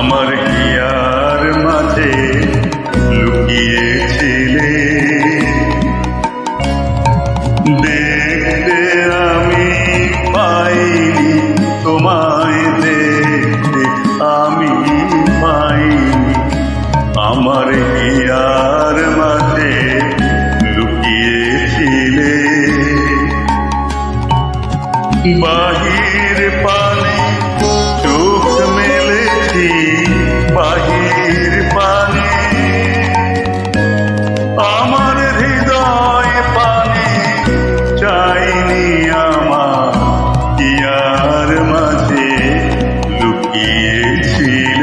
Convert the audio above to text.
আমার হিয়ার মাঝে লুকিয়েছিলে, দেখতে আমি পাইনি তোমায়, দেখতে আমি পাইনি। আমার হিয়ার মাঝে লুকিয়েছিলে, বাহির পানে চোখ মেলেছি, বাহির পানে আমার হৃদয় পানে চাইনি, আমার হিয়ার মাঝে লুকিয়েছিলে।